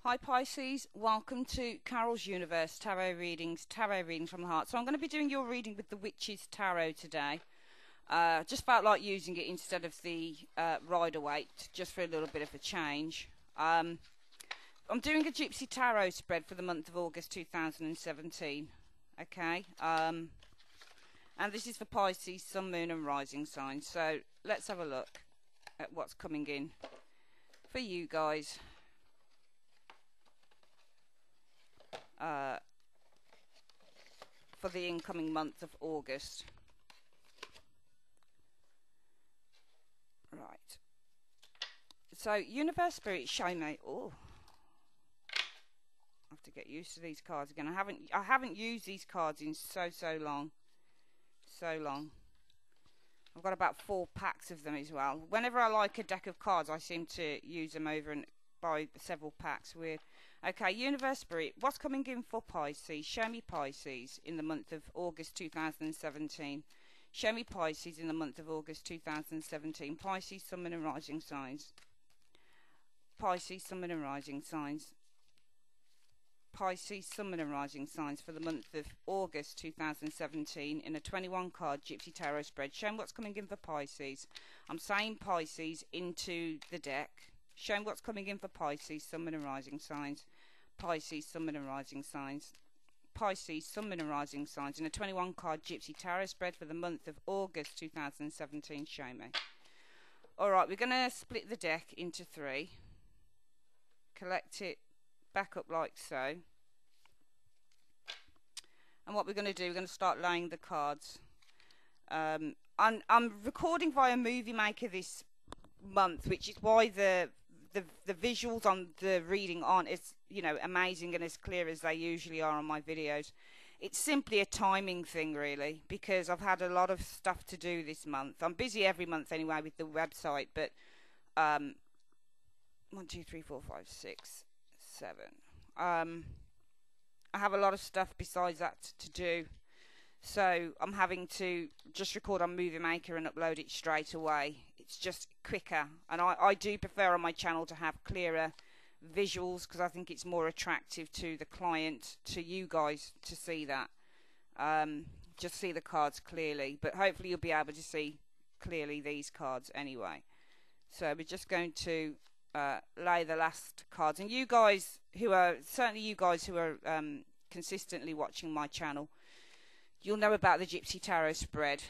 Hi Pisces, welcome to Carol's Universe Tarot reading from the heart. So I'm going to be doing your reading with the Witch's Tarot today. Just felt like using it instead of the Rider-Waite, just for a little bit of a change. I'm doing a Gypsy Tarot spread for the month of August 2017. Okay, and this is for Pisces, Sun, Moon and Rising signs. So let's have a look at what's coming in for you guys. For the incoming month of August. Right. So, Universe Spirit, show me. Oh, I have to get used to these cards again. I haven't used these cards in so long. I've got about 4 packs of them as well. Whenever I like a deck of cards, I seem to use them over and buy several packs. Weird. Okay, Universe Spirit, what's coming in for Pisces? Show me Pisces in the month of August 2017. Show me Pisces in the month of August 2017. Pisces, Sun, Moon and Rising signs. Pisces, Sun, Moon and Rising signs. Pisces, Sun, Moon and Rising signs for the month of August 2017 in a 21 card Gypsy Tarot spread. Show me what's coming in for Pisces. I'm saying Pisces into the deck. Show me what's coming in for Pisces, Sun, Moon and Rising signs. Pisces, Sun, Moon and Rising signs. Pisces, Sun, Moon and Rising signs in a 21 card Gypsy Tarot spread for the month of August 2017. Show me. Alright, we're going to split the deck into 3. Collect it back up like so. And what we're going to do, we're going to start laying the cards. I'm recording via Movie Maker this month, which is why the visuals on the reading aren't as, you know, amazing and as clear as they usually are on my videos. It's simply a timing thing, really, because I've had a lot of stuff to do this month. I'm busy every month anyway with the website, but 1, 2, 3, 4, 5, 6, 7. I have a lot of stuff besides that to do, so I'm having to just record on Movie Maker and upload it straight away. It's just quicker, and I do prefer on my channel to have clearer visuals because I think it's more attractive to the client, to you guys, to see that. Just see the cards clearly, but hopefully you'll be able to see clearly these cards anyway. So we're just going to lay the last cards, and you guys who are, certainly you guys who are consistently watching my channel, you'll know about the Gypsy Tarot spread.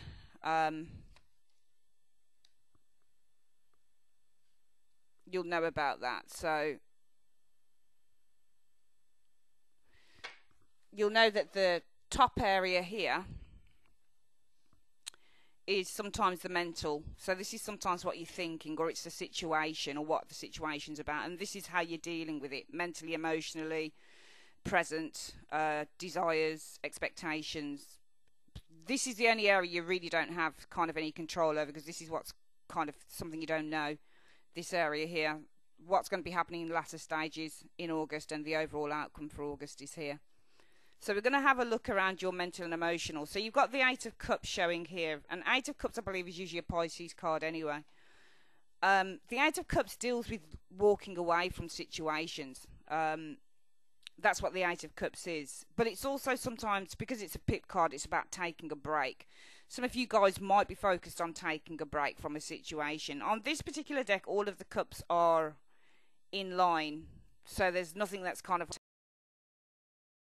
You'll know about that. So you'll know that the top area here is sometimes the mental. So this is sometimes what you're thinking, or it's the situation, or what the situation's about, and this is how you're dealing with it mentally, emotionally, present, desires, expectations. This is the only area you really don't have kind of any control over, because this is what's kind of something you don't know. This area here, what's going to be happening in the latter stages in August, and the overall outcome for August is here. So we're going to have a look around your mental and emotional. So you've got the 8 of Cups showing here, and 8 of Cups I believe is usually a Pisces card anyway. The 8 of Cups deals with walking away from situations. That's what the 8 of Cups is. But it's also sometimes, because it's a pip card, it's about taking a break. Some of you guys might be focused on taking a break from a situation. On this particular deck, all of the cups are in line. So there's nothing that's kind of...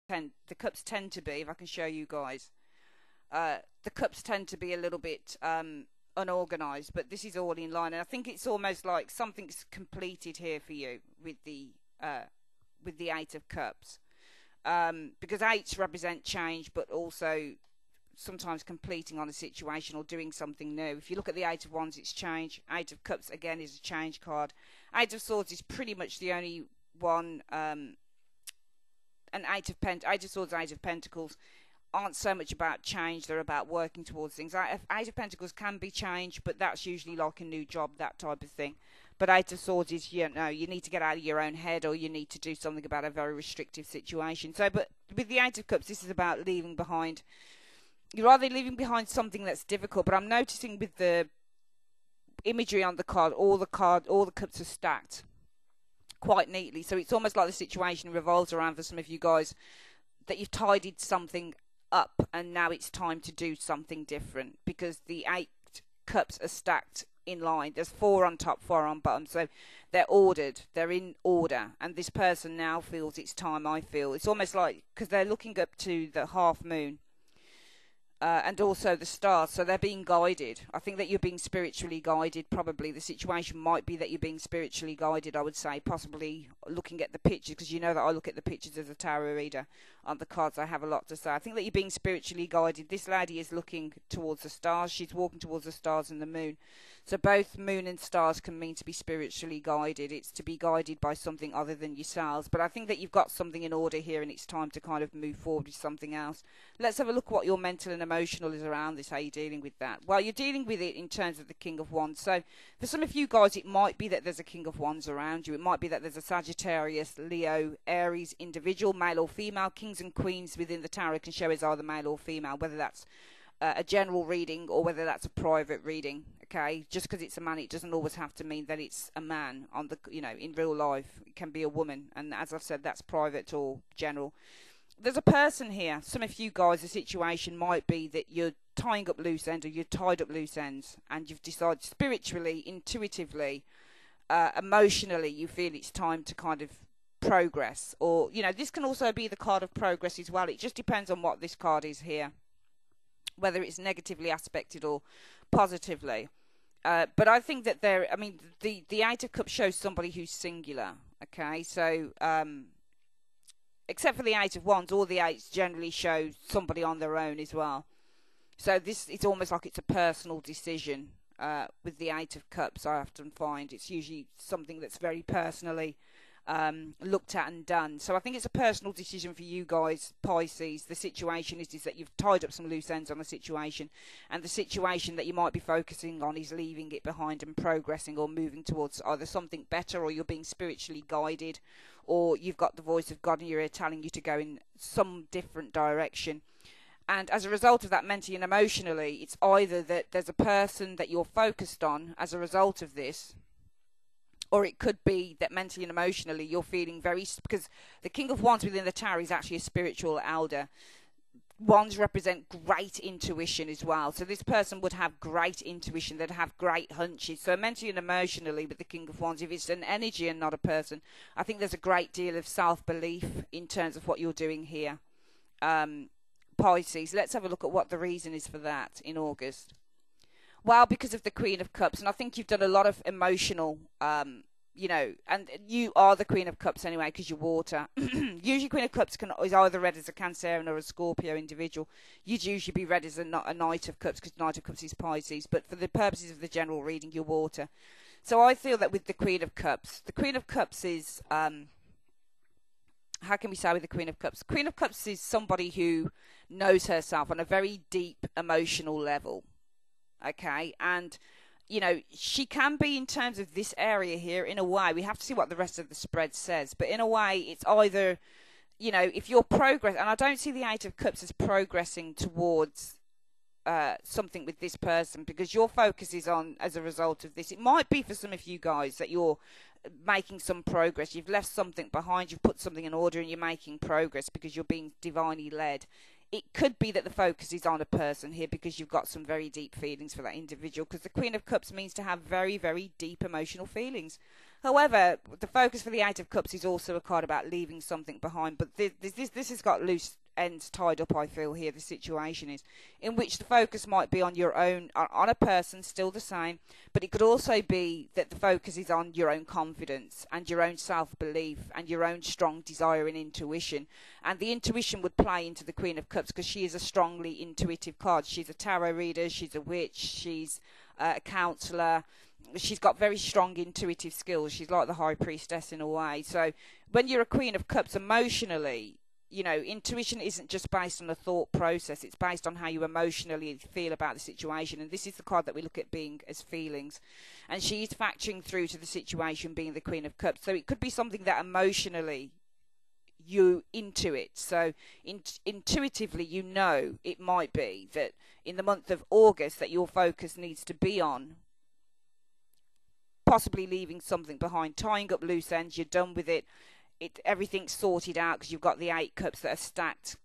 The cups tend to be, if I can show you guys, the cups tend to be a little bit unorganized, but this is all in line. And I think it's almost like something's completed here for you with the 8 of Cups. Because 8s represent change, but also sometimes completing on a situation or doing something new. If you look at the 8 of Wands, it's change. 8 of Cups, again, is a change card. 8 of Swords is pretty much the only one... and 8 of Swords, 8 of Pentacles aren't so much about change, they're about working towards things. 8 of Pentacles can be changed, but that's usually like a new job, that type of thing. But 8 of Swords is, you know, you need to get out of your own head, or you need to do something about a very restrictive situation. So, but with the 8 of Cups, this is about leaving behind. You're either leaving behind something that's difficult, but I'm noticing with the imagery on the card, all the cups are stacked. quite neatly. So it's almost like the situation revolves around, for some of you guys, that you've tidied something up and now it's time to do something different, because the 8 cups are stacked in line. There's 4 on top, 4 on bottom, so they're ordered, they're in order, and this person now feels it's time. I feel it's almost like, because they're looking up to the half moon, and also the stars, so they're being guided. I think that you're being spiritually guided. Probably the situation might be that you're being spiritually guided, I would say, possibly looking at the pictures, because you know that I look at the pictures as a tarot reader. On the cards I have a lot to say. I think that you're being spiritually guided. This lady is looking towards the stars, she's walking towards the stars and the moon. So both moon and stars can mean to be spiritually guided. It's to be guided by something other than yourselves. But I think that you've got something in order here, and it's time to kind of move forward with something else. Let's have a look what your mental and emotional is around this, how you're dealing with that. Well, you're dealing with it in terms of the King of Wands. So for some of you guys, it might be that there's a King of Wands around you. It might be that there's a Sagittarius, Leo, Aries individual, male or female. Kings and queens within the tarot can show as either male or female, whether that's a general reading or whether that's a private reading. Okay, just because it's a man, it doesn't always have to mean that it's a man on the, in real life. It can be a woman, and as I've said, that's private or general. There's a person here. Some of you guys, the situation might be that you're tying up loose ends, or you're tied up loose ends, and you've decided spiritually, intuitively, emotionally, you feel it's time to kind of progress. Or, this can also be the card of progress as well. It just depends on what this card is here, whether it's negatively aspected or positively. But I think that the 8 of Cups shows somebody who's singular. Okay, so except for the 8 of Wands, all the 8s generally show somebody on their own as well. So it's almost like it's a personal decision with the 8 of Cups. I often find it's usually something that's very personally looked at and done. So I think it's a personal decision for you guys, Pisces. The situation is that you've tied up some loose ends on the situation, and the situation that you might be focusing on is leaving it behind and progressing or moving towards either something better, or you're being spiritually guided, or you've got the voice of God in your ear telling you to go in some different direction. And as a result of that, mentally and emotionally, it's either that there's a person that you're focused on as a result of this, or it could be that mentally and emotionally you're feeling because the King of Wands within the Tarot is actually a spiritual elder. Wands represent great intuition as well. So this person would have great intuition, they'd have great hunches. So mentally and emotionally with the King of Wands, if it's an energy and not a person, I think there's a great deal of self-belief in terms of what you're doing here. Pisces, let's have a look at what the reason is for that in August. Well, because of the Queen of Cups, and I think you've done a lot of emotional, and you are the Queen of Cups anyway because you're water. Usually Queen of Cups is either read as a Cancerian or a Scorpio individual. You'd usually be read as a Knight of Cups because Knight of Cups is Pisces, but for the purposes of the general reading, you're water. So I feel that with the Queen of Cups is, how can we say with the Queen of Cups? Queen of Cups is somebody who knows herself on a very deep emotional level. Okay, and she can be, in terms of this area here, in a way, we have to see what the rest of the spread says, but in a way it's either, if you're progress, and I don't see the 8 of Cups as progressing towards something with this person, because your focus is on, as a result of this, it might be for some of you guys that you're making some progress, you've left something behind, you've put something in order, and you're making progress because you're being divinely led. It could be that the focus is on a person here because you've got some very deep feelings for that individual, because the Queen of Cups means to have very, very deep emotional feelings. However, the focus for the 8 of Cups is also a card about leaving something behind, but this has got loose ends tied up, I feel here, the situation is, in which the focus might be on your own, on a person, still the same, but it could also be that the focus is on your own confidence and your own self-belief and your own strong desire and intuition. And the intuition would play into the Queen of Cups because she is a strongly intuitive card. She's a tarot reader, she's a witch, she's a counsellor. She's got very strong intuitive skills. She's like the High Priestess in a way. So when you're a Queen of Cups, emotionally, intuition isn't just based on a thought process. It's based on how you emotionally feel about the situation. And this is the card that we look at being as feelings. And she's factoring through to the situation being the Queen of Cups. So it could be something that emotionally you intuit. So intuitively, it might be that in the month of August that your focus needs to be on possibly leaving something behind, tying up loose ends. You're done with it. Everything's sorted out because you've got the 8 cups that are stacked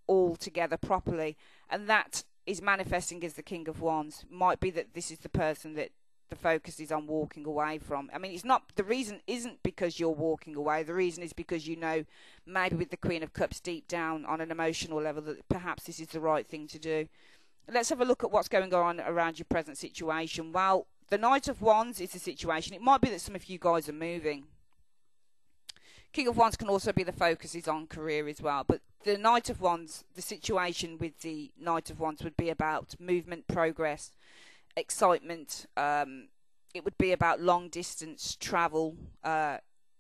all together properly, and that is manifesting as the King of Wands. Might be that this is the person that the focus is on walking away from. I mean, it's not, the reason isn't because you're walking away. The reason is because you know, maybe with the Queen of Cups deep down on an emotional level, that perhaps this is the right thing to do. Let's have a look at what's going on around your present situation. Well, the Knight of Wands is the situation. It might be that some of you guys are moving. King of Wands can also be the focus is on career as well. But the Knight of Wands, the situation with the Knight of Wands would be about movement, progress, excitement. It would be about long distance travel.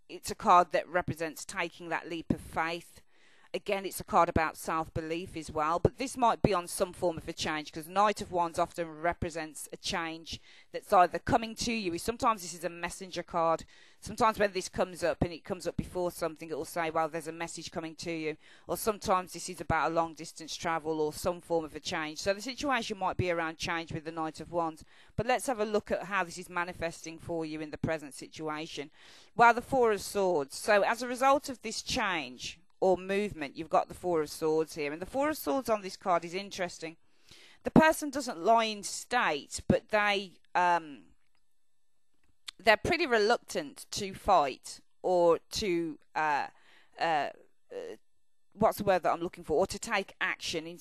It's a card that represents taking that leap of faith. Again, it's a card about self-belief as well, but this might be on some form of a change, because Knight of Wands often represents a change that's either coming to you. Sometimes this is a messenger card. Sometimes when this comes up, and it comes up before something, it will say, well, there's a message coming to you. Or sometimes this is about a long-distance travel or some form of a change. So the situation might be around change with the Knight of Wands. But let's have a look at how this is manifesting for you in the present situation. Well, the Four of Swords. So as a result of this change or movement, you've got the Four of Swords here, and the Four of Swords on this card is interesting. The person doesn't lie in state, but they're pretty reluctant to fight or to what's the word that I'm looking for, or to take action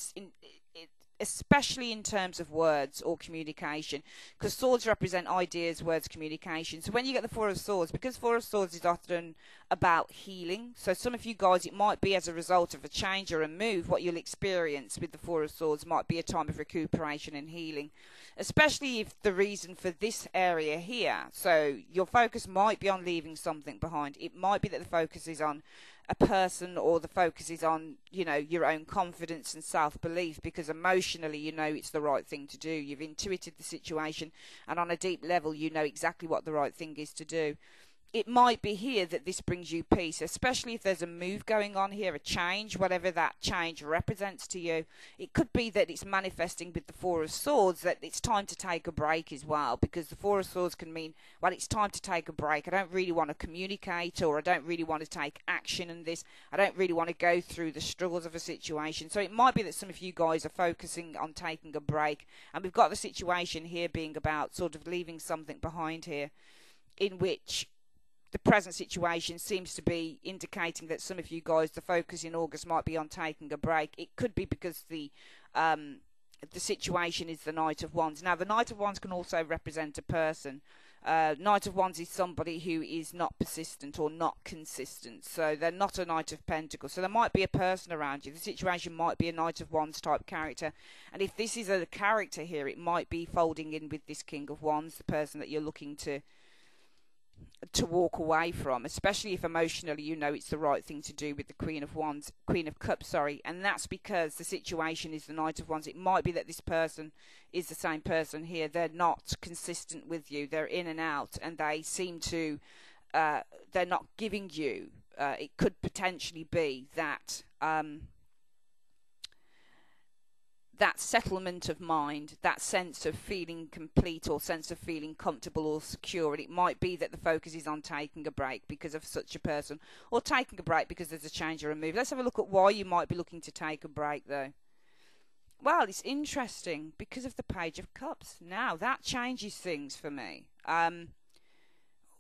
especially in terms of words or communication, because swords represent ideas, words, communication. So when you get the Four of Swords, because Four of Swords is often about healing, so some of you guys, it might be as a result of a change or a move, what you'll experience with the Four of Swords might be a time of recuperation and healing, especially if the reason for this area here, so your focus might be on leaving something behind. It might be that the focus is on a person, or the focus is on, you know, your own confidence and self-belief, because emotionally you know it's the right thing to do. You've intuited the situation, and on a deep level you know exactly what the right thing is to do. It might be here that this brings you peace, especially if there's a move going on here, a change, whatever that change represents to you. It could be that it's manifesting with the Four of Swords, that it's time to take a break as well, because the Four of Swords can mean, well, it's time to take a break. I don't really want to communicate, or I don't really want to take action in this. I don't really want to go through the struggles of a situation. So it might be that some of you guys are focusing on taking a break, and we've got the situation here being about sort of leaving something behind here, in which the present situation seems to be indicating that some of you guys, the focus in August might be on taking a break. It could be because the situation is the Knight of Wands. Now, the Knight of Wands can also represent a person. Knight of Wands is somebody who is not persistent or not consistent. So they're not a Knight of Pentacles. So there might be a person around you. The situation might be a Knight of Wands type character. And if this is a character here, it might be folding in with this King of Wands, the person that you're looking to walk away from, especially if emotionally you know it's the right thing to do with the Queen of Cups, sorry. And that's because the situation is the Knight of Wands. It might be that this person is the same person here. They're not consistent with you. They're in and out, and they seem to they're not giving you, it could potentially be that that settlement of mind, that sense of feeling complete, or sense of feeling comfortable or secure. And it might be that the focus is on taking a break because of such a person, or taking a break because there's a change or a move. Let's have a look at why you might be looking to take a break, though. Well, it's interesting because of the Page of Cups. Now, that changes things for me.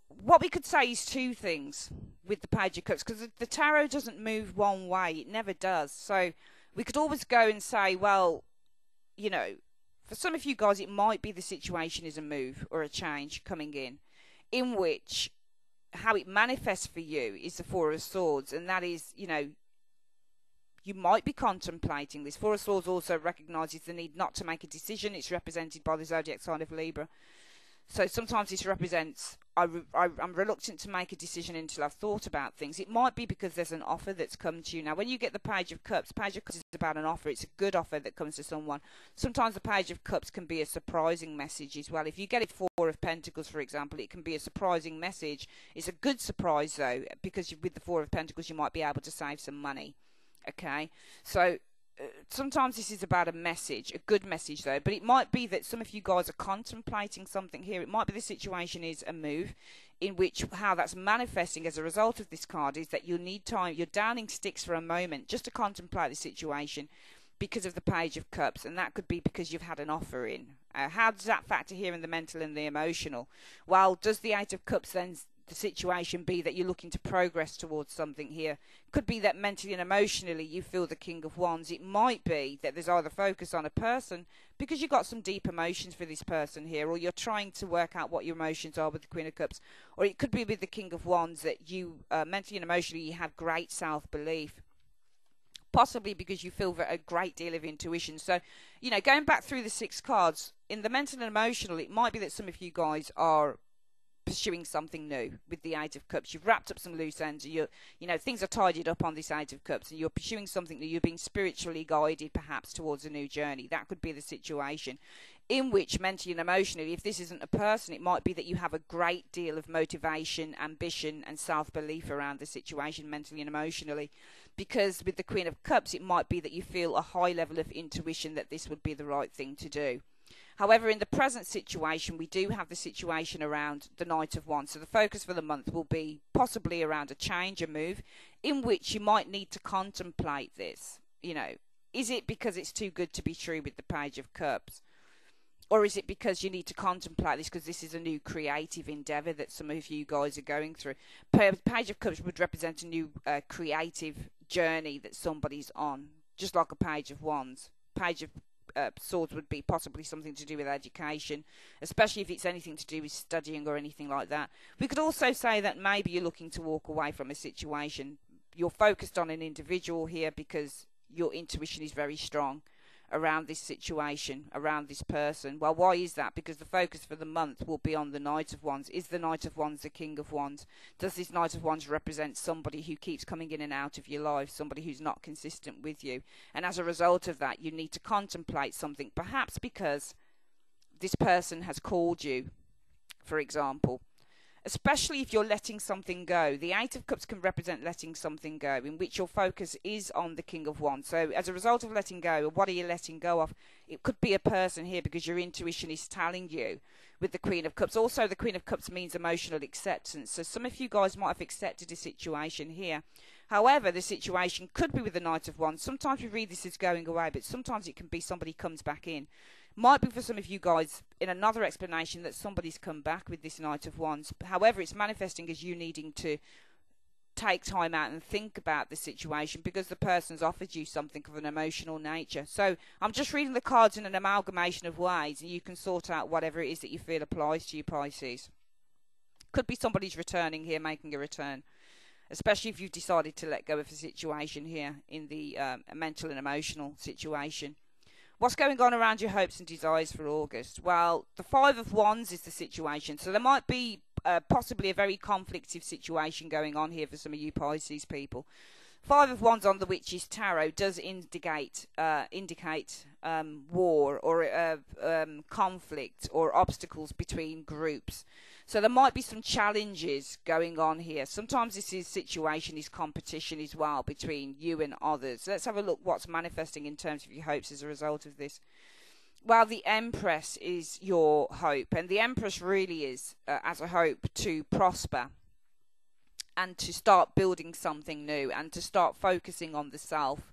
What we could say is two things with the Page of Cups, because the tarot doesn't move one way. It never does. So we could always go and say, well, you know, for some of you guys, it might be the situation is a move or a change coming in which how it manifests for you is the Four of Swords. And that is, you know, you might be contemplating this. Four of Swords also recognises the need not to make a decision. It's represented by the zodiac sign of Libra. So sometimes this represents, I'm reluctant to make a decision until I've thought about things. It might be because there's an offer that's come to you. Now, when you get the Page of Cups is about an offer. It's a good offer that comes to someone. Sometimes the Page of Cups can be a surprising message as well. If you get a Four of Pentacles, for example, it can be a surprising message. It's a good surprise, though, because with the Four of Pentacles, you might be able to save some money. Okay? So sometimes this is about a message, a good message though, but it might be that some of you guys are contemplating something here. It might be the situation is a move in which how that's manifesting as a result of this card is that you need time, you're downing sticks for a moment just to contemplate the situation because of the Page of Cups, and that could be because you've had an offer in. How does that factor here in the mental and the emotional? Well, does the Eight of Cups then the situation be that you're looking to progress towards something here? Could be that mentally and emotionally you feel the King of Wands. It might be that there's either focus on a person because you've got some deep emotions for this person here, or you're trying to work out what your emotions are with the Queen of Cups, or it could be with the King of Wands that you mentally and emotionally you have great self-belief, possibly because you feel a great deal of intuition. So, you know, going back through the 6 cards, in the mental and emotional, it might be that some of you guys are pursuing something new with the Eight of Cups. You've wrapped up some loose ends. You know, things are tidied up on this Eight of Cups, and you're pursuing something that you're being spiritually guided, perhaps towards a new journey. That could be the situation. In which mentally and emotionally, if this isn't a person, it might be that you have a great deal of motivation, ambition, and self-belief around the situation, mentally and emotionally. Because with the Queen of Cups, it might be that you feel a high level of intuition that this would be the right thing to do. However, in the present situation, we do have the situation around the Knight of Wands. So the focus for the month will be possibly around a change, a move, in which you might need to contemplate this. You know, is it because it's too good to be true with the Page of Cups? Or is it because you need to contemplate this because this is a new creative endeavour that some of you guys are going through? Page of Cups would represent a new creative journey that somebody's on, just like a Page of Wands. Page of Swords would be possibly something to do with education, especially if it's anything to do with studying or anything like that. We could also say that maybe you're looking to walk away from a situation. You're focused on an individual here because your intuition is very strong around this situation, around this person. Well, why is that? Because the focus for the month will be on the Knight of Wands. Is the Knight of Wands the King of Wands? Does this Knight of Wands represent somebody who keeps coming in and out of your life, somebody who's not consistent with you? And as a result of that, you need to contemplate something, perhaps because this person has called you, for example. Especially if you're letting something go. The Eight of Cups can represent letting something go, in which your focus is on the King of Wands. So as a result of letting go, what are you letting go of? It could be a person here because your intuition is telling you with the Queen of Cups. Also, the Queen of Cups means emotional acceptance. So some of you guys might have accepted a situation here. However, the situation could be with the Knight of Wands. Sometimes we read this as going away, but sometimes it can be somebody comes back in. Might be for some of you guys in another explanation that somebody's come back with this Knight of Wands. However, it's manifesting as you needing to take time out and think about the situation because the person's offered you something of an emotional nature. So I'm just reading the cards in an amalgamation of ways, and you can sort out whatever it is that you feel applies to you, Pisces. Could be somebody's returning here, making a return, especially if you've decided to let go of a situation here in the mental and emotional situation. What's going on around your hopes and desires for August? Well, the Five of Wands is the situation. So there might be possibly a very conflictive situation going on here for some of you Pisces people. Five of Wands on the Witch's Tarot does indicate war or conflict or obstacles between groups. So there might be some challenges going on here. Sometimes this situation is competition as well between you and others. Let's have a look what's manifesting in terms of your hopes as a result of this. Well, the Empress is your hope, and the Empress really is as a hope to prosper and to start building something new and to start focusing on the self,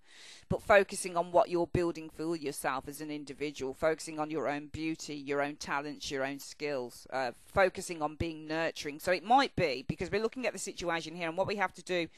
but focusing on what you're building for yourself as an individual, focusing on your own beauty, your own talents, your own skills, focusing on being nurturing. So it might be, because we're looking at the situation here, and what we have to do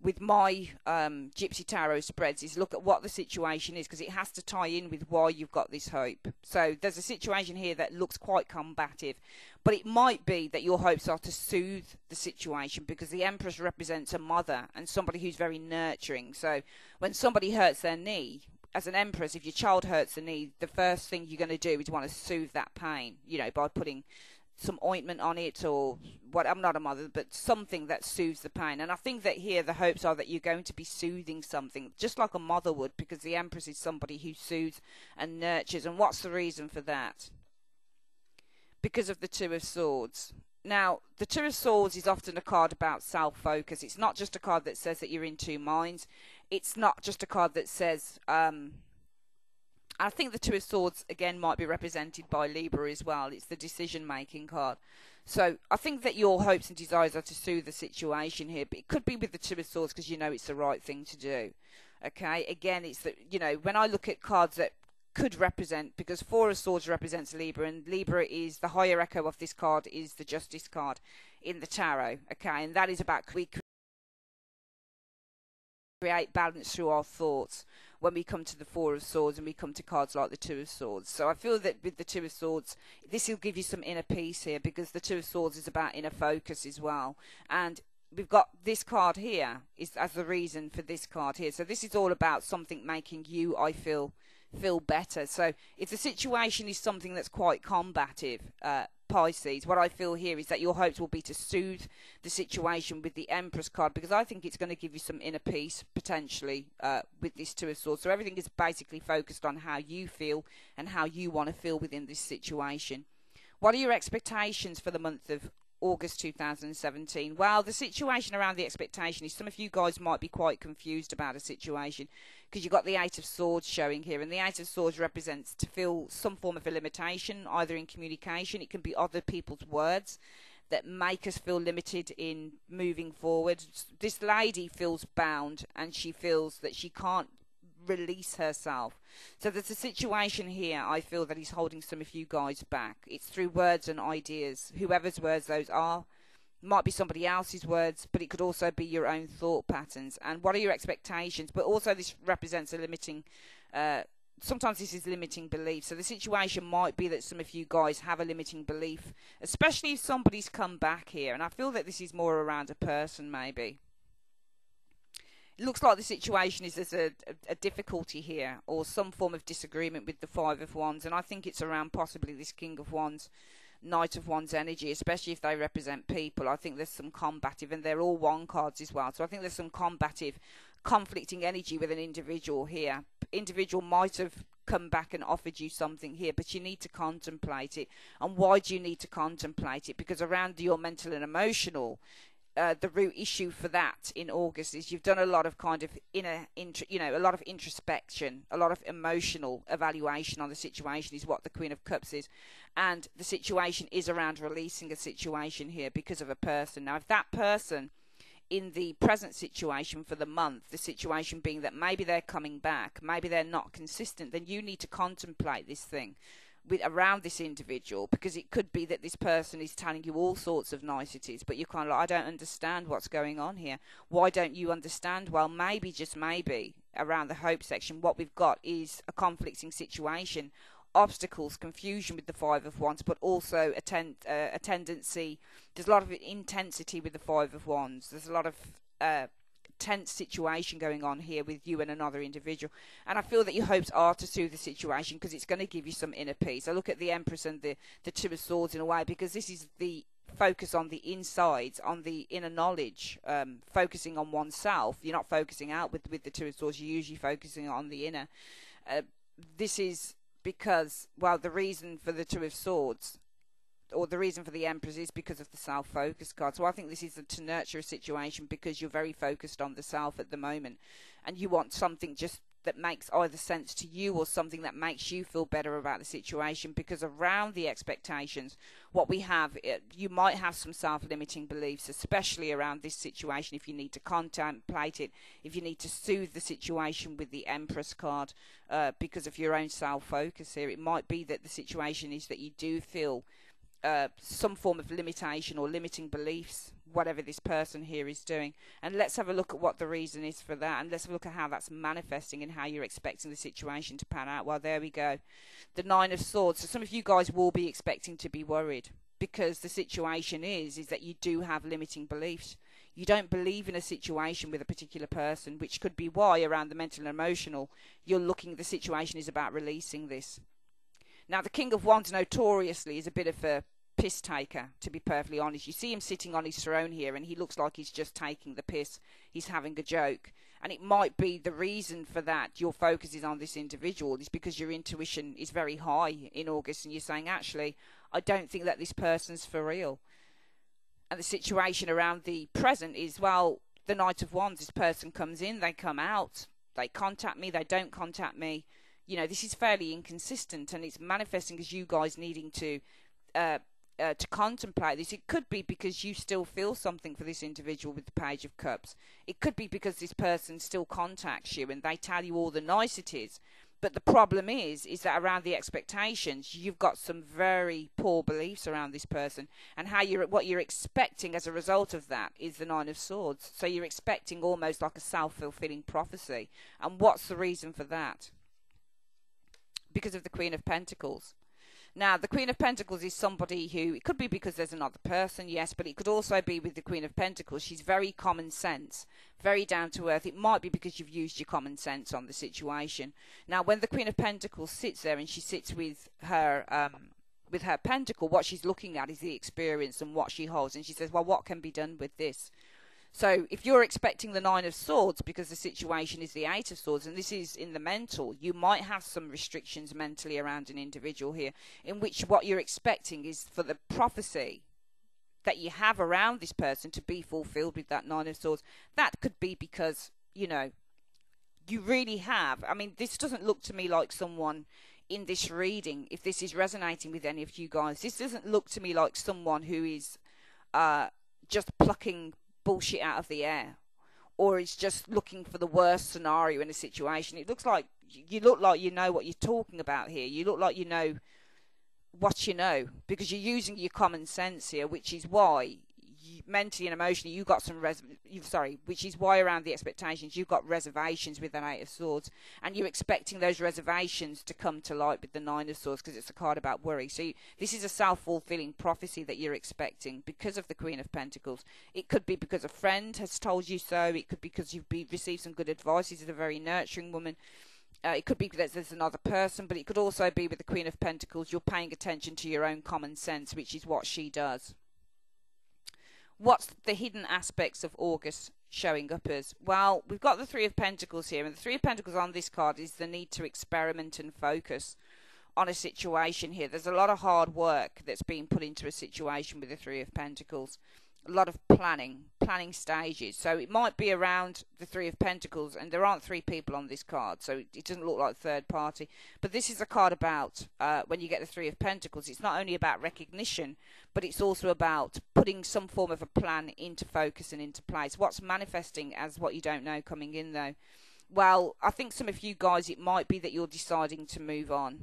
with my Gypsy Tarot spreads is look at what the situation is, because it has to tie in with why you've got this hope. So there's a situation here that looks quite combative, but it might be that your hopes are to soothe the situation, because the Empress represents a mother and somebody who's very nurturing. So when somebody hurts their knee, as an Empress, if your child hurts the knee, the first thing you're going to do is want to soothe that pain, you know, by putting some ointment on it, or what, I'm not a mother, but something that soothes the pain. And I think that here the hopes are that you're going to be soothing something, just like a mother would, because the Empress is somebody who soothes and nurtures. And what's the reason for that? Because of the Two of Swords. Now, the Two of Swords is often a card about self-focus. It's not just a card that says that you're in two minds. It's not just a card that says... I think the Two of Swords, again, might be represented by Libra as well. It's the decision-making card. So I think that your hopes and desires are to soothe the situation here, but it could be with the Two of Swords because you know it's the right thing to do. Okay, again, it's that, you know, when I look at cards that could represent, because Four of Swords represents Libra, and Libra is the higher echo of this card, is the Justice card in the tarot. Okay, and that is about we create balance through our thoughts when we come to the Four of Swords and we come to cards like the Two of Swords. So I feel that with the Two of Swords, this will give you some inner peace here, because the Two of Swords is about inner focus as well. And we've got this card here is as the reason for this card here. So this is all about something making you, I feel better. So if the situation is something that's quite combative, Pisces, what I feel here is that your hopes will be to soothe the situation with the Empress card, because I think it's going to give you some inner peace potentially with this Two of Swords. So everything is basically focused on how you feel and how you want to feel within this situation. What are your expectations for the month of August 2017? Well, the situation around the expectation is some of you guys might be quite confused about a situation, because you've got the Eight of Swords showing here, and the Eight of Swords represents to feel some form of a limitation, either in communication. It can be other people's words that make us feel limited in moving forward. This lady feels bound, and she feels that she can't release herself. So there's a situation here, I feel, that is holding some of you guys back. It's through words and ideas, whoever's words those are. Might be somebody else's words, but it could also be your own thought patterns. And what are your expectations? But also this represents a limiting, sometimes this is limiting belief. So the situation might be that some of you guys have a limiting belief, especially if somebody's come back here. And I feel that this is more around a person, maybe. It looks like the situation is there's a difficulty here, or some form of disagreement with the Five of Wands, and I think it's around possibly this King of Wands, Knight of Wands energy, especially if they represent people. I think there's some combative, and they're all one cards as well, so I think there's some combative, conflicting energy with an individual here. Individual might have come back and offered you something here, but you need to contemplate it. And why do you need to contemplate it? Because around your mental and emotional, the root issue for that in August is you've done a lot of kind of a lot of introspection, a lot of emotional evaluation on the situation is what the Queen of Cups is. And the situation is around releasing a situation here because of a person. Now, if that person in the present situation for the month, the situation being that maybe they're coming back, maybe they're not consistent, then you need to contemplate this thing around this individual, because it could be that this person is telling you all sorts of niceties, but you're kind of like, I don't understand what's going on here. Why don't you understand? Well, maybe, just maybe, around the hope section, what we've got is a conflicting situation, obstacles, confusion with the Five of Wands, but also a tendency. There's a lot of intensity with the Five of Wands. There's a lot of tense situation going on here with you and another individual, and I feel that your hopes are to soothe the situation because it's going to give you some inner peace. I look at the Empress and the Two of Swords in a way, because this is the focus on the insides, on the inner knowledge, focusing on oneself. You're not focusing out with the Two of Swords, you're usually focusing on the inner. This is because, well, the reason for the Two of Swords, or the reason for the Empress, is because of the self-focus card. So I think this is to nurture a situation because you're very focused on the self at the moment, and you want something just that makes either sense to you or something that makes you feel better about the situation. Because around the expectations, what we have, you might have some self-limiting beliefs, especially around this situation, if you need to contemplate it, if you need to soothe the situation with the Empress card, because of your own self-focus here. It might be that the situation is that you do feel some form of limitation or limiting beliefs, whatever this person here is doing. And let's have a look at what the reason is for that, and let's have a look at how that's manifesting and how you're expecting the situation to pan out. Well, there we go. The Nine of Swords. So some of you guys will be expecting to be worried, because the situation is that you do have limiting beliefs. You don't believe in a situation with a particular person, which could be why around the mental and emotional, you're looking, the situation is about releasing this. Now, the King of Wands notoriously is a bit of a piss taker, to be perfectly honest. You see him sitting on his throne here, and he looks like he's just taking the piss. He's having a joke. And it might be the reason for that, your focus is on this individual, is because your intuition is very high in August, and you're saying, actually, I don't think that this person's for real. And the situation around the present is, well, the Knight of Wands, this person comes in, they come out, they contact me, they don't contact me. You know, this is fairly inconsistent, and it's manifesting as you guys needing to contemplate this. It could be because you still feel something for this individual with the Page of Cups. It could be because this person still contacts you and they tell you all the niceties. But the problem is that around the expectations, you've got some very poor beliefs around this person, and what you're expecting as a result of that is the Nine of Swords. So you're expecting almost like a self-fulfilling prophecy. And what's the reason for that? Because of the Queen of Pentacles. Now, the Queen of Pentacles is somebody who, it could be because there's another person, yes, but it could also be with the Queen of Pentacles. She's very common sense, very down to earth. It might be because you've used your common sense on the situation. Now, when the Queen of Pentacles sits there and she sits with her pentacle, what she's looking at is the experience and what she holds. And she says, well, what can be done with this? So if you're expecting the Nine of Swords because the situation is the Eight of Swords, and this is in the mental, you might have some restrictions mentally around an individual here, in which what you're expecting is for the prophecy that you have around this person to be fulfilled with that Nine of Swords. That could be because, you know, you really have. I mean, this doesn't look to me like someone in this reading, if this is resonating with any of you guys, this doesn't look to me like someone who is just plucking bullshit out of the air, or is just looking for the worst scenario in a situation. It looks like you look like you know what you're talking about here. You look like you know what you know, because you're using your common sense here, which is why mentally and emotionally you got some which is why around the expectations you've got reservations with that Eight of Swords, and you're expecting those reservations to come to light with the Nine of Swords, because it's a card about worry. So this is a self-fulfilling prophecy that you're expecting because of the Queen of Pentacles. It could be because a friend has told you so. It could be because you've received some good advice. This is a very nurturing woman. It could be that there's another person, but it could also be with the Queen of Pentacles you're paying attention to your own common sense, which is what she does. What's the hidden aspects of August showing up as? Well, we've got the Three of Pentacles here, and the Three of Pentacles on this card is the need to experiment and focus on a situation here. There's a lot of hard work that's being put into a situation with the Three of Pentacles. A lot of planning stages. So it might be around the Three of Pentacles, and there aren't three people on this card, so it doesn't look like third party. But this is a card about when you get the Three of Pentacles, it's not only about recognition, but it's also about putting some form of a plan into focus and into place. What's manifesting as what you don't know coming in, though? Well, I think some of you guys, it might be that you're deciding to move on.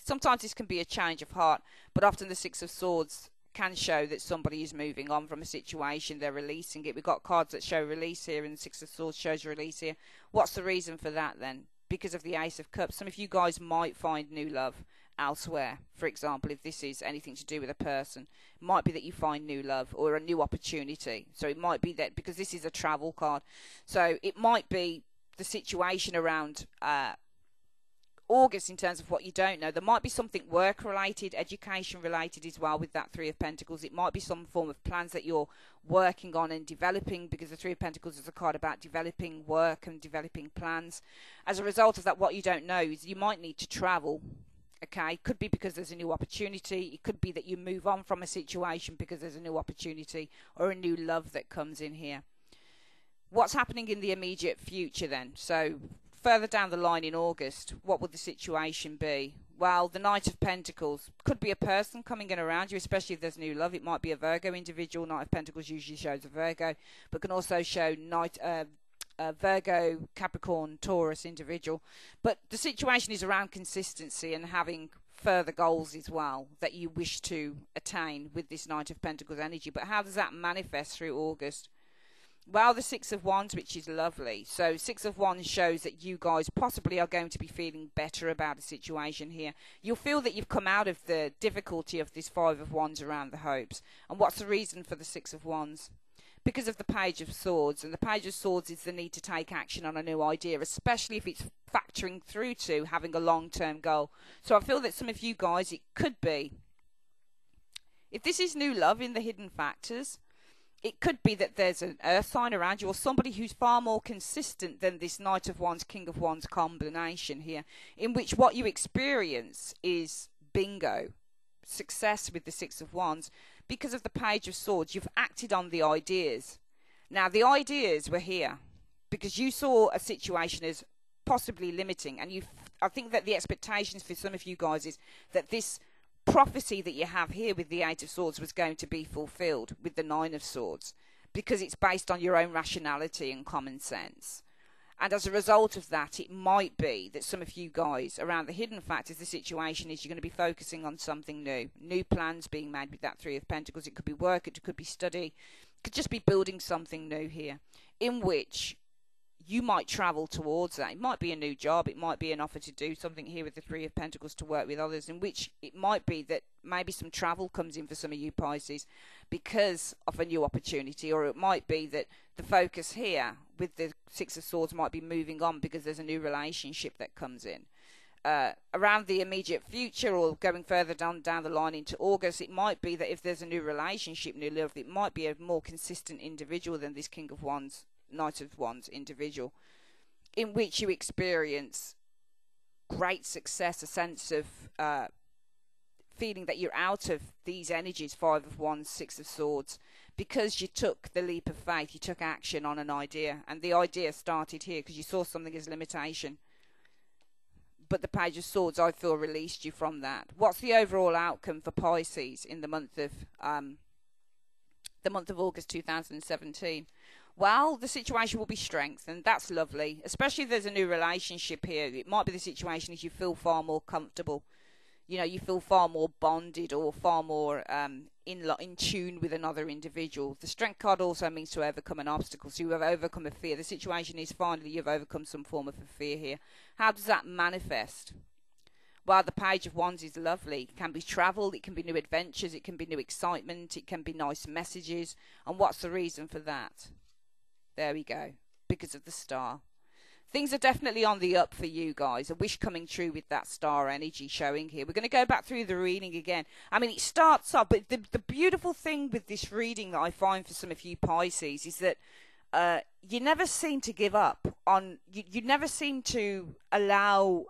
Sometimes this can be a change of heart, but often the Six of Swords can show that somebody is moving on from a situation. They're releasing it. We've got cards that show release here, and the Six of Swords shows release here. What's the reason for that then? Because of the Ace of Cups. Some of you guys might find new love elsewhere. For example, if this is anything to do with a person, it might be that you find new love or a new opportunity. So it might be that, because this is a travel card, so it might be the situation around August in terms of what you don't know. There might be something work related, education related as well with that Three of Pentacles. It might be some form of plans that you're working on and developing, because the Three of Pentacles is a card about developing work and developing plans. As a result of that, what you don't know is you might need to travel. Okay, it could be because there's a new opportunity. It could be that you move on from a situation because there's a new opportunity or a new love that comes in here. What's happening in the immediate future then? So further down the line in August, what would the situation be? Well, the Knight of Pentacles could be a person coming in around you, especially if there's new love. It might be a Virgo individual. Knight of Pentacles usually shows a Virgo, but can also show Virgo, Capricorn, Taurus individual. But the situation is around consistency and having further goals as well that you wish to attain with this Knight of Pentacles energy. But how does that manifest through August? Well, the Six of Wands, which is lovely. So Six of Wands shows that you guys possibly are going to be feeling better about a situation here. You'll feel that you've come out of the difficulty of this Five of Wands around the hopes. And what's the reason for the Six of Wands? Because of the Page of Swords. And the Page of Swords is the need to take action on a new idea, especially if it's factoring through to having a long-term goal. So I feel that some of you guys, it could be, if this is new love in the hidden factors, it could be that there's an earth sign around you, or somebody who's far more consistent than this Knight of Wands, King of Wands combination here, in which what you experience is bingo, success with the Six of Wands. because of the Page of Swords, you've acted on the ideas. Now, the ideas were here because you saw a situation as possibly limiting, and I think that the expectations for some of you guys is that this prophecy that you have here with the Eight of Swords was going to be fulfilled with the Nine of Swords, because it's based on your own rationality and common sense. And as a result of that, it might be that some of you guys around the hidden factors, the situation is you're going to be focusing on something new plans being made with that Three of Pentacles. It could be work, it could be study, it could just be building something new here, in which you might travel towards that. It might be a new job, it might be an offer to do something here with the Three of Pentacles to work with others, in which it might be that maybe some travel comes in for some of you Pisces because of a new opportunity, or it might be that the focus here with the Six of Swords might be moving on because there's a new relationship that comes in. Around the immediate future, or going further down the line into August, it might be that if there's a new relationship, new love, it might be a more consistent individual than this King of Wands, Knight of Wands individual, in which you experience great success, a sense of feeling that you're out of these energies, Five of Wands, Six of Swords, because you took the leap of faith, you took action on an idea, and the idea started here because you saw something as limitation. But the Page of Swords, I feel, released you from that. What's the overall outcome for Pisces in the month of August 2017? Well, the situation will be strengthened. That's lovely, especially if there's a new relationship here. It might be the situation is you feel far more comfortable. You know, you feel far more bonded, or far more in tune with another individual. The Strength card also means to overcome an obstacle. So you have overcome a fear. The situation is finally you've overcome some form of a fear here. How does that manifest? Well, the Page of Wands is lovely. It can be travel, it can be new adventures, it can be new excitement, it can be nice messages. And what's the reason for that? There we go. Because of the Star. Things are definitely on the up for you guys. A wish coming true with that Star energy showing here. We're going to go back through the reading again. I mean, it starts up, but the beautiful thing with this reading that I find for some of you Pisces is that you never seem to give up on, you never seem to allow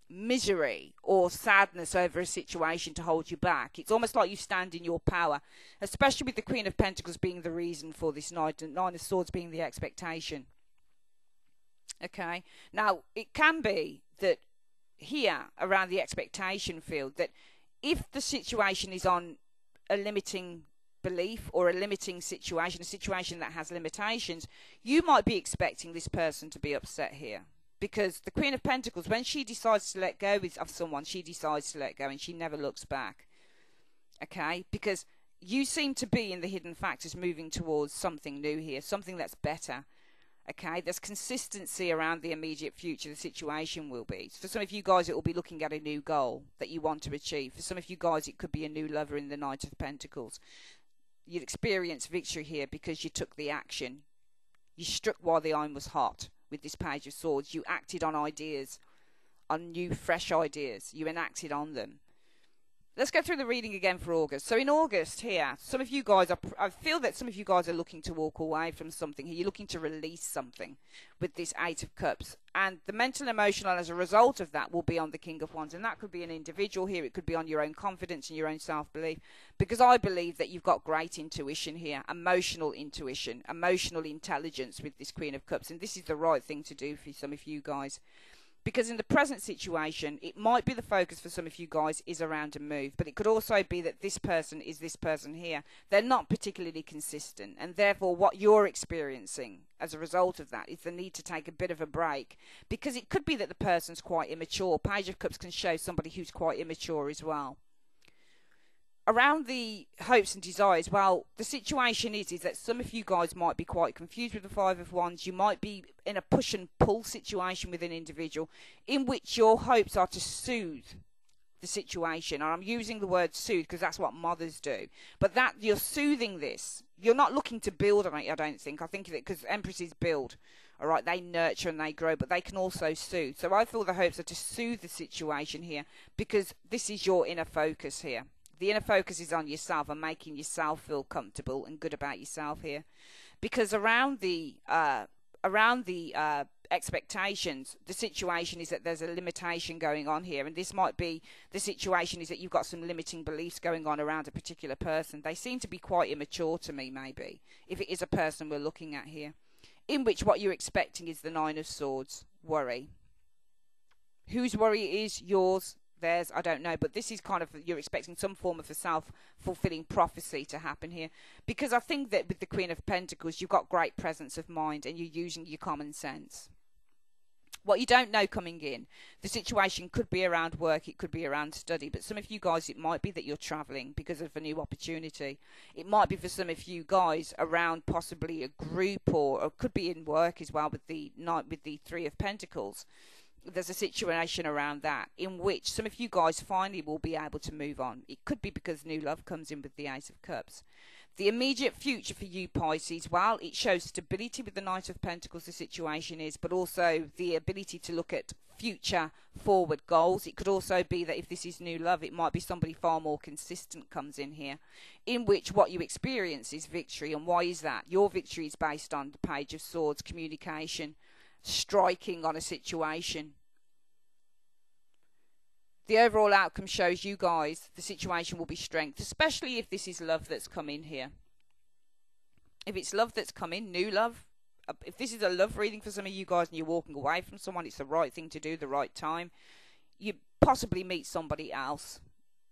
misery or sadness over a situation to hold you back. It's almost like you stand in your power, especially with the Queen of Pentacles being the reason for this night and Nine of Swords being the expectation. Okay, now it can be that here around the expectation field, that if the situation is on a limiting belief or a limiting situation, a situation that has limitations, you might be expecting this person to be upset here. Because the Queen of Pentacles, when she decides to let go of someone, she decides to let go and she never looks back. Okay, because you seem to be in the hidden factors moving towards something new here, something that's better. Okay, there's consistency around the immediate future, the situation will be. For some of you guys, it will be looking at a new goal that you want to achieve. For some of you guys, it could be a new lover in the Knight of Pentacles. You'd experience victory here because you took the action. You struck while the iron was hot with this Page of Swords. You acted on ideas, on new, fresh ideas. You enacted on them. Let's go through the reading again for August. So in August here, some of you guys, I feel that some of you guys are looking to walk away from something here. You're looking to release something with this Eight of Cups. And the mental, emotional, as a result of that, will be on the King of Wands. And that could be an individual here. It could be on your own confidence and your own self-belief. Because I believe that you've got great intuition here, emotional intuition, emotional intelligence with this Queen of Cups. And this is the right thing to do for some of you guys. Because in the present situation, it might be the focus for some of you guys is around a move. But it could also be that this person is this person here. They're not particularly consistent. And therefore, what you're experiencing as a result of that is the need to take a bit of a break. Because it could be that the person's quite immature. Page of Cups can show somebody who's quite immature as well. Around the hopes and desires, well, the situation is that some of you guys might be quite confused with the Five of Wands. You might be in a push and pull situation with an individual in which your hopes are to soothe the situation. And I'm using the word soothe because that's what mothers do. But that you're soothing this. You're not looking to build on it, I don't think. I think that because Empresses build, all right, they nurture and they grow, but they can also soothe. So I feel the hopes are to soothe the situation here because this is your inner focus here. The inner focus is on yourself and making yourself feel comfortable and good about yourself here. Because around the expectations. The situation is that there's a limitation going on here, and this might be the situation is that you've got some limiting beliefs going on around a particular person. They seem to be quite immature to me, maybe, if it is a person we're looking at here, in which what you're expecting is the Nine of Swords. Worry. Whose worry it is, yours, theirs, I don't know, but this is kind of, you're expecting some form of a self-fulfilling prophecy to happen here, because I think that with the Queen of Pentacles, you've got great presence of mind and you're using your common sense. What you don't know coming in, the situation could be around work, it could be around study, but some of you guys, it might be that you're travelling because of a new opportunity. It might be for some of you guys around possibly a group, or it could be in work as well with the Three of Pentacles. There's a situation around that in which some of you guys finally will be able to move on. It could be because new love comes in with the Ace of Cups. The immediate future for you, Pisces, well, it shows stability with the Knight of Pentacles, the situation is, but also the ability to look at future forward goals. It could also be that if this is new love, it might be somebody far more consistent comes in here, in which what you experience is victory. And why is that? Your victory is based on the Page of Swords, communication, striking on a situation. The overall outcome shows you guys the situation will be strength, especially if this is love that's come in here. If it's love that's come in, new love, if this is a love reading for some of you guys and you're walking away from someone, it's the right thing to do, the right time. You possibly meet somebody else,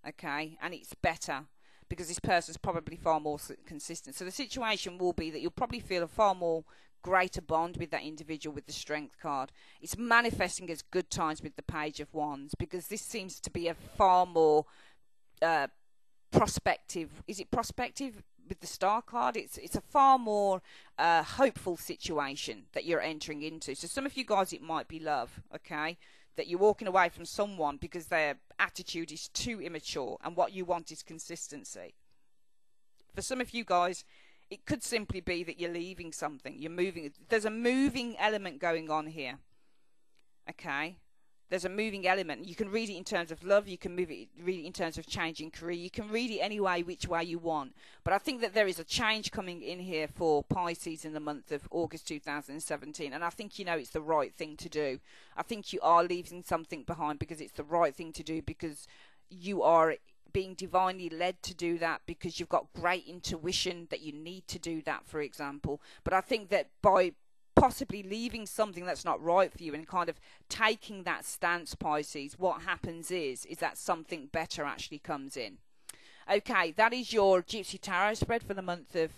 okay, and it's better because this person's probably far more consistent. So the situation will be that you'll probably feel a far more greater bond with that individual with the Strength card. It's manifesting as good times with the Page of Wands, because this seems to be a far more prospective. Is it prospective with the Star card? It's a far more hopeful situation that you're entering into. So some of you guys, it might be love, okay, that you're walking away from someone because their attitude is too immature and what you want is consistency. For some of you guys, it could simply be that you're leaving something, you're moving. There's a moving element going on here, okay? There's a moving element. You can read it in terms of love, you can read it in terms of changing career, you can read it any way, which way you want. But I think that there is a change coming in here for Pisces in the month of August 2017, and I think you know it's the right thing to do. I think you are leaving something behind because it's the right thing to do, because you are being divinely led to do that, because you've got great intuition that you need to do that, for example. But I think that by possibly leaving something that's not right for you and kind of taking that stance, Pisces, what happens is that something better actually comes in. Okay, that is your Gypsy Tarot spread for the month of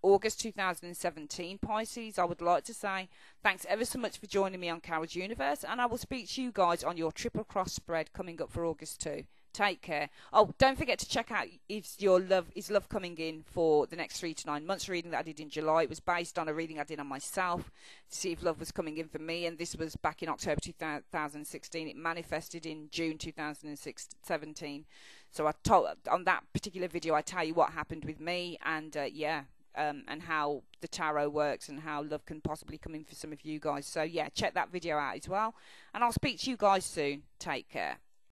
August 2017, Pisces. I would like to say thanks ever so much for joining me on Carol's Universe, and I will speak to you guys on your Triple Cross spread coming up for August 2. Take care. Oh, don't forget to check out is love coming in for the next 3 to 9 months reading that I did in July. It was based on a reading I did on myself to see if love was coming in for me, and this was back in October 2016. It manifested in June 2017. So I told on that particular video, I tell you what happened with me, and and how the tarot works and how love can possibly come in for some of you guys. So yeah, check that video out as well, and I'll speak to you guys soon. Take care.